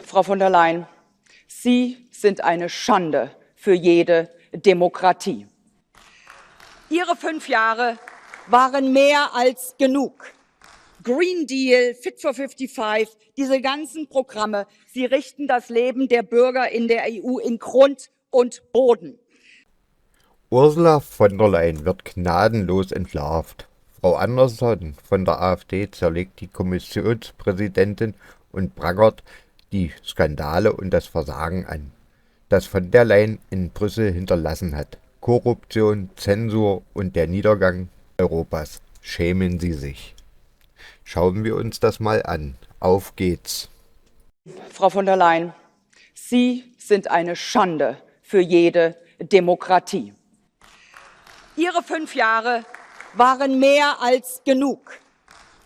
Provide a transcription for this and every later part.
Frau von der Leyen, Sie sind eine Schande für jede Demokratie. Ihre 5 Jahre waren mehr als genug. Green Deal, Fit for 55, diese ganzen Programme, sie richten das Leben der Bürger in der EU in Grund und Boden. Ursula von der Leyen wird gnadenlos entlarvt. Frau Andersson von der AfD zerlegt die Kommissionspräsidentin und prangert die Skandale und das Versagen an, das von der Leyen in Brüssel hinterlassen hat. Korruption, Zensur und der Niedergang Europas. Schämen Sie sich. Schauen wir uns das mal an. Auf geht's. Frau von der Leyen, Sie sind eine Schande für jede Demokratie. Ihre 5 Jahre waren mehr als genug.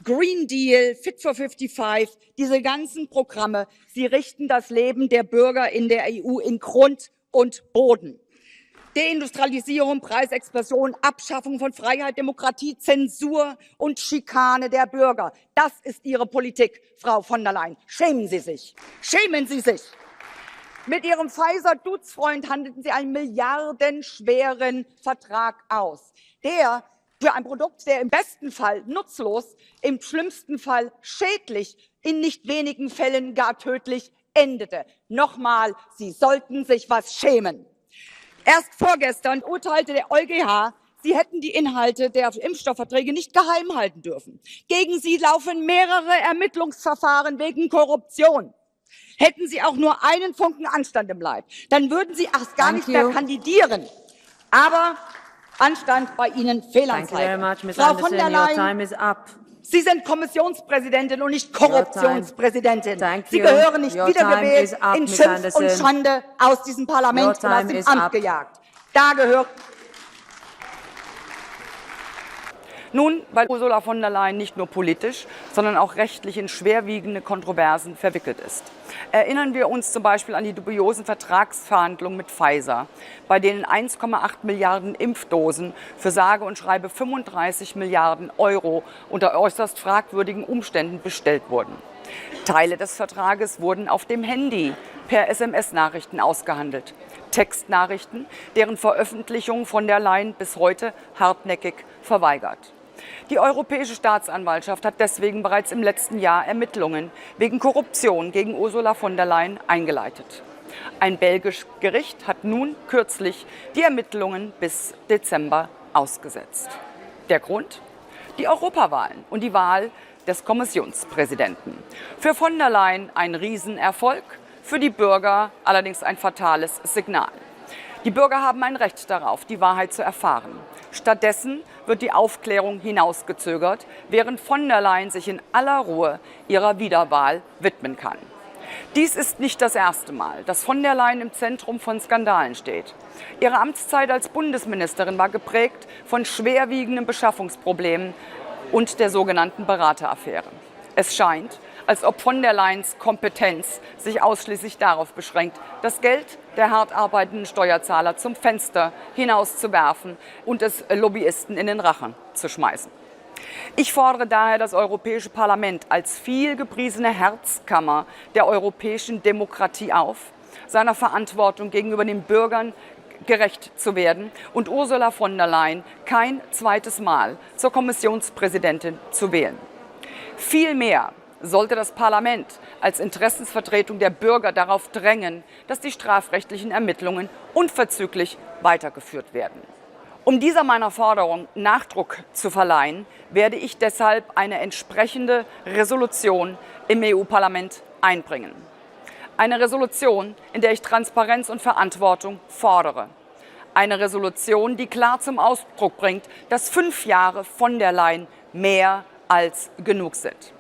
Green Deal, Fit for 55, diese ganzen Programme, sie richten das Leben der Bürger in der EU in Grund und Boden. Deindustrialisierung, Preisexplosion, Abschaffung von Freiheit, Demokratie, Zensur und Schikane der Bürger. Das ist Ihre Politik, Frau von der Leyen. Schämen Sie sich. Schämen Sie sich. Mit Ihrem Pfizer-Duzfreund handelten Sie einen milliardenschweren Vertrag aus, der für ein Produkt, der im besten Fall nutzlos, im schlimmsten Fall schädlich, in nicht wenigen Fällen gar tödlich endete. Nochmal, Sie sollten sich was schämen. Erst vorgestern urteilte der EuGH, Sie hätten die Inhalte der Impfstoffverträge nicht geheim halten dürfen. Gegen Sie laufen mehrere Ermittlungsverfahren wegen Korruption. Hätten Sie auch nur einen Funken Anstand im Leib, dann würden Sie erst gar nicht mehr kandidieren. Aber Anstand bei Ihnen Fehlanzeige. Frau von der Leyen, Sie sind Kommissionspräsidentin und nicht Korruptionspräsidentin. Sie gehören nicht wiedergewählt, in Schimpf und Schande aus diesem Parlament und aus dem Amt gejagt. Da gehört. Nun, weil Ursula von der Leyen nicht nur politisch, sondern auch rechtlich in schwerwiegende Kontroversen verwickelt ist. Erinnern wir uns zum Beispiel an die dubiosen Vertragsverhandlungen mit Pfizer, bei denen 1,8 Milliarden Impfdosen für sage und schreibe 35 Milliarden Euro unter äußerst fragwürdigen Umständen bestellt wurden. Teile des Vertrages wurden auf dem Handy per SMS-Nachrichten ausgehandelt. Textnachrichten, deren Veröffentlichung von der Leyen bis heute hartnäckig verweigert. Die Europäische Staatsanwaltschaft hat deswegen bereits im letzten Jahr Ermittlungen wegen Korruption gegen Ursula von der Leyen eingeleitet. Ein belgisches Gericht hat nun kürzlich die Ermittlungen bis Dezember ausgesetzt. Der Grund? Die Europawahlen und die Wahl des Kommissionspräsidenten. Für von der Leyen ein Riesenerfolg, für die Bürger allerdings ein fatales Signal. Die Bürger haben ein Recht darauf, die Wahrheit zu erfahren. Stattdessen wird die Aufklärung hinausgezögert, während von der Leyen sich in aller Ruhe ihrer Wiederwahl widmen kann. Dies ist nicht das erste Mal, dass von der Leyen im Zentrum von Skandalen steht. Ihre Amtszeit als Bundesministerin war geprägt von schwerwiegenden Beschaffungsproblemen und der sogenannten Berateraffäre. Es scheint, als ob von der Leyens Kompetenz sich ausschließlich darauf beschränkt, das Geld der hart arbeitenden Steuerzahler zum Fenster hinauszuwerfen und es Lobbyisten in den Rachen zu schmeißen. Ich fordere daher das Europäische Parlament als vielgepriesene Herzkammer der europäischen Demokratie auf, seiner Verantwortung gegenüber den Bürgern gerecht zu werden und Ursula von der Leyen kein zweites Mal zur Kommissionspräsidentin zu wählen. Vielmehr sollte das Parlament als Interessensvertretung der Bürger darauf drängen, dass die strafrechtlichen Ermittlungen unverzüglich weitergeführt werden. Um dieser meiner Forderung Nachdruck zu verleihen, werde ich deshalb eine entsprechende Resolution im EU-Parlament einbringen. Eine Resolution, in der ich Transparenz und Verantwortung fordere. Eine Resolution, die klar zum Ausdruck bringt, dass 5 Jahre von der Leyen mehr als genug sind.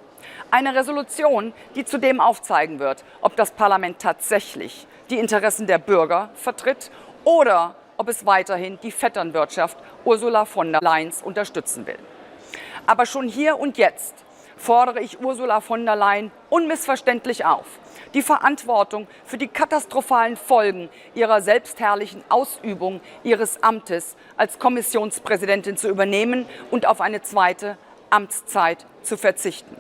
Eine Resolution, die zudem aufzeigen wird, ob das Parlament tatsächlich die Interessen der Bürger vertritt oder ob es weiterhin die Vetternwirtschaft Ursula von der Leyen unterstützen will. Aber schon hier und jetzt fordere ich Ursula von der Leyen unmissverständlich auf, die Verantwortung für die katastrophalen Folgen ihrer selbstherrlichen Ausübung ihres Amtes als Kommissionspräsidentin zu übernehmen und auf eine zweite Amtszeit zu verzichten.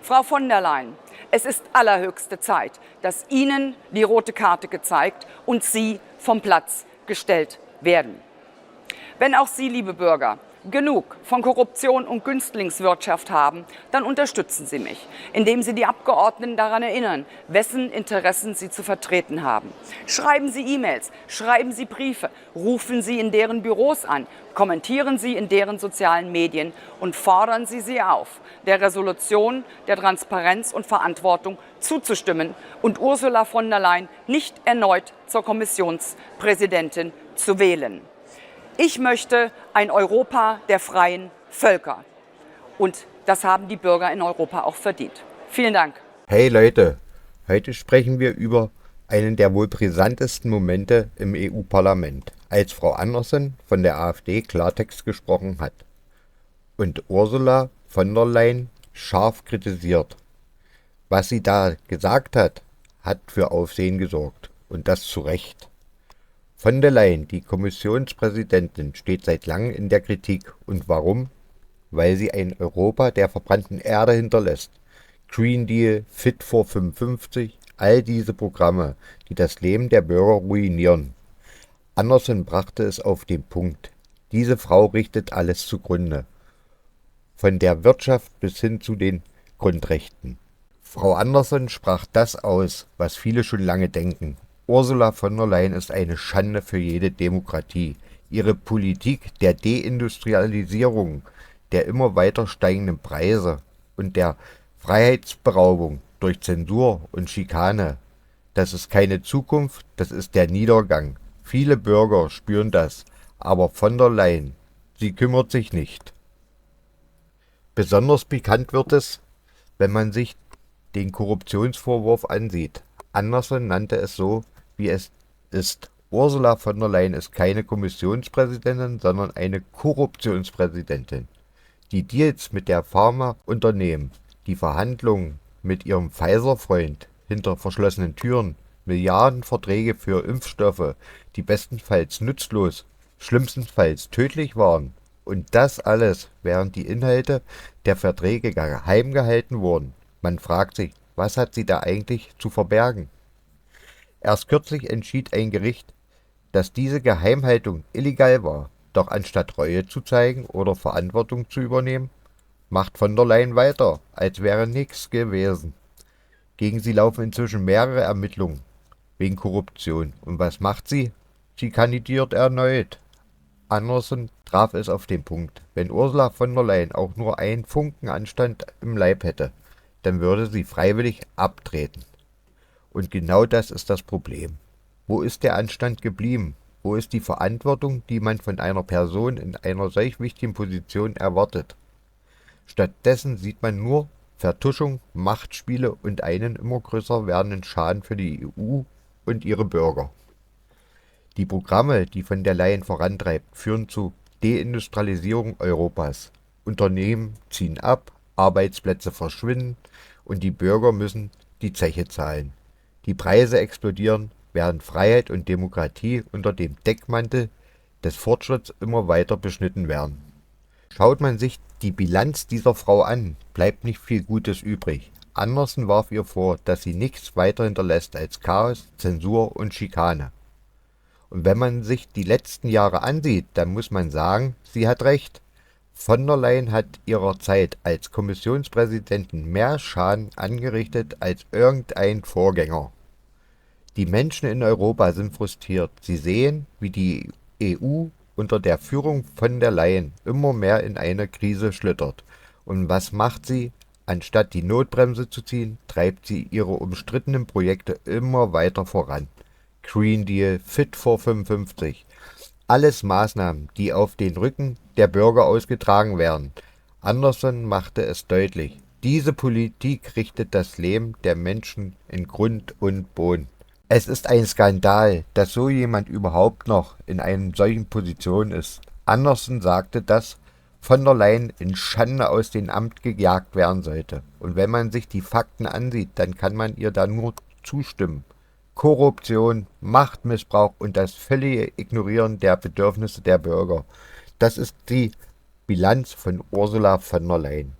Frau von der Leyen, es ist allerhöchste Zeit, dass Ihnen die rote Karte gezeigt und Sie vom Platz gestellt werden. Wenn auch Sie, liebe Bürger, genug von Korruption und Günstlingswirtschaft haben, dann unterstützen Sie mich, indem Sie die Abgeordneten daran erinnern, wessen Interessen sie zu vertreten haben. Schreiben Sie E-Mails, schreiben Sie Briefe, rufen Sie in deren Büros an, kommentieren Sie in deren sozialen Medien und fordern Sie sie auf, der Resolution der Transparenz und Verantwortung zuzustimmen und Ursula von der Leyen nicht erneut zur Kommissionspräsidentin zu wählen. Ich möchte ein Europa der freien Völker. Und das haben die Bürger in Europa auch verdient. Vielen Dank. Hey Leute, heute sprechen wir über einen der wohl brisantesten Momente im EU-Parlament, als Frau Anderson von der AfD Klartext gesprochen hat und Ursula von der Leyen scharf kritisiert. Was sie da gesagt hat, hat für Aufsehen gesorgt, und das zu Recht. Von der Leyen, die Kommissionspräsidentin, steht seit langem in der Kritik. Und warum? Weil sie ein Europa der verbrannten Erde hinterlässt. Green Deal, Fit for 55, all diese Programme, die das Leben der Bürger ruinieren. Anderson brachte es auf den Punkt. Diese Frau richtet alles zugrunde. Von der Wirtschaft bis hin zu den Grundrechten. Frau Anderson sprach das aus, was viele schon lange denken. Ursula von der Leyen ist eine Schande für jede Demokratie. Ihre Politik der Deindustrialisierung, der immer weiter steigenden Preise und der Freiheitsberaubung durch Zensur und Schikane, das ist keine Zukunft, das ist der Niedergang. Viele Bürger spüren das, aber von der Leyen, sie kümmert sich nicht. Besonders pikant wird es, wenn man sich den Korruptionsvorwurf ansieht. Anderson nannte es so, wie es ist. Ursula von der Leyen ist keine Kommissionspräsidentin, sondern eine Korruptionspräsidentin. Die Deals mit der Pharmaunternehmen, die Verhandlungen mit ihrem Pfizer-Freund hinter verschlossenen Türen, Milliardenverträge für Impfstoffe, die bestenfalls nutzlos, schlimmstenfalls tödlich waren. Und das alles, während die Inhalte der Verträge geheim gehalten wurden. Man fragt sich, was hat sie da eigentlich zu verbergen? Erst kürzlich entschied ein Gericht, dass diese Geheimhaltung illegal war. Doch anstatt Reue zu zeigen oder Verantwortung zu übernehmen, macht von der Leyen weiter, als wäre nichts gewesen. Gegen sie laufen inzwischen mehrere Ermittlungen wegen Korruption. Und was macht sie? Sie kandidiert erneut. Anderson traf es auf den Punkt. Wenn Ursula von der Leyen auch nur einen Funken Anstand im Leib hätte, dann würde sie freiwillig abtreten. Und genau das ist das Problem. Wo ist der Anstand geblieben? Wo ist die Verantwortung, die man von einer Person in einer solch wichtigen Position erwartet? Stattdessen sieht man nur Vertuschung, Machtspiele und einen immer größer werdenden Schaden für die EU und ihre Bürger. Die Programme, die von der Leyen vorantreibt, führen zu Deindustrialisierung Europas. Unternehmen ziehen ab, Arbeitsplätze verschwinden und die Bürger müssen die Zeche zahlen. Die Preise explodieren, während Freiheit und Demokratie unter dem Deckmantel des Fortschritts immer weiter beschnitten werden. Schaut man sich die Bilanz dieser Frau an, bleibt nicht viel Gutes übrig. Anderson warf ihr vor, dass sie nichts weiter hinterlässt als Chaos, Zensur und Schikane. Und wenn man sich die letzten Jahre ansieht, dann muss man sagen, sie hat recht. Von der Leyen hat ihrer Zeit als Kommissionspräsidentin mehr Schaden angerichtet als irgendein Vorgänger. Die Menschen in Europa sind frustriert. Sie sehen, wie die EU unter der Führung von der Leyen immer mehr in eine Krise schlittert. Und was macht sie? Anstatt die Notbremse zu ziehen, treibt sie ihre umstrittenen Projekte immer weiter voran. Green Deal, Fit for 55. Alles Maßnahmen, die auf den Rücken der Bürger ausgetragen werden. Anderson machte es deutlich. Diese Politik richtet das Leben der Menschen in Grund und Boden. Es ist ein Skandal, dass so jemand überhaupt noch in einer solchen Position ist. Anderson sagte, dass von der Leyen in Schande aus dem Amt gejagt werden sollte. Und wenn man sich die Fakten ansieht, dann kann man ihr da nur zustimmen. Korruption, Machtmissbrauch und das völlige Ignorieren der Bedürfnisse der Bürger. Das ist die Bilanz von Ursula von der Leyen.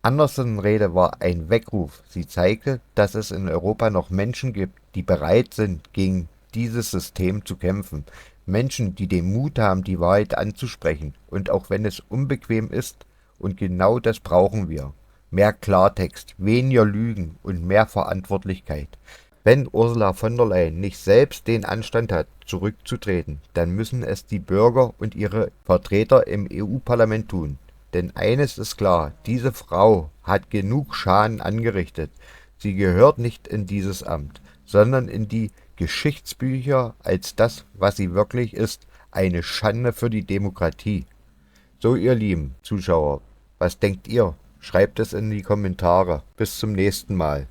Andersens Rede war ein Weckruf. Sie zeigte, dass es in Europa noch Menschen gibt, die bereit sind, gegen dieses System zu kämpfen. Menschen, die den Mut haben, die Wahrheit anzusprechen. Und auch wenn es unbequem ist, und genau das brauchen wir. Mehr Klartext, weniger Lügen und mehr Verantwortlichkeit. Wenn Ursula von der Leyen nicht selbst den Anstand hat, zurückzutreten, dann müssen es die Bürger und ihre Vertreter im EU-Parlament tun. Denn eines ist klar, diese Frau hat genug Schaden angerichtet. Sie gehört nicht in dieses Amt, sondern in die Geschichtsbücher als das, was sie wirklich ist, eine Schande für die Demokratie. So, ihr lieben Zuschauer, was denkt ihr? Schreibt es in die Kommentare. Bis zum nächsten Mal.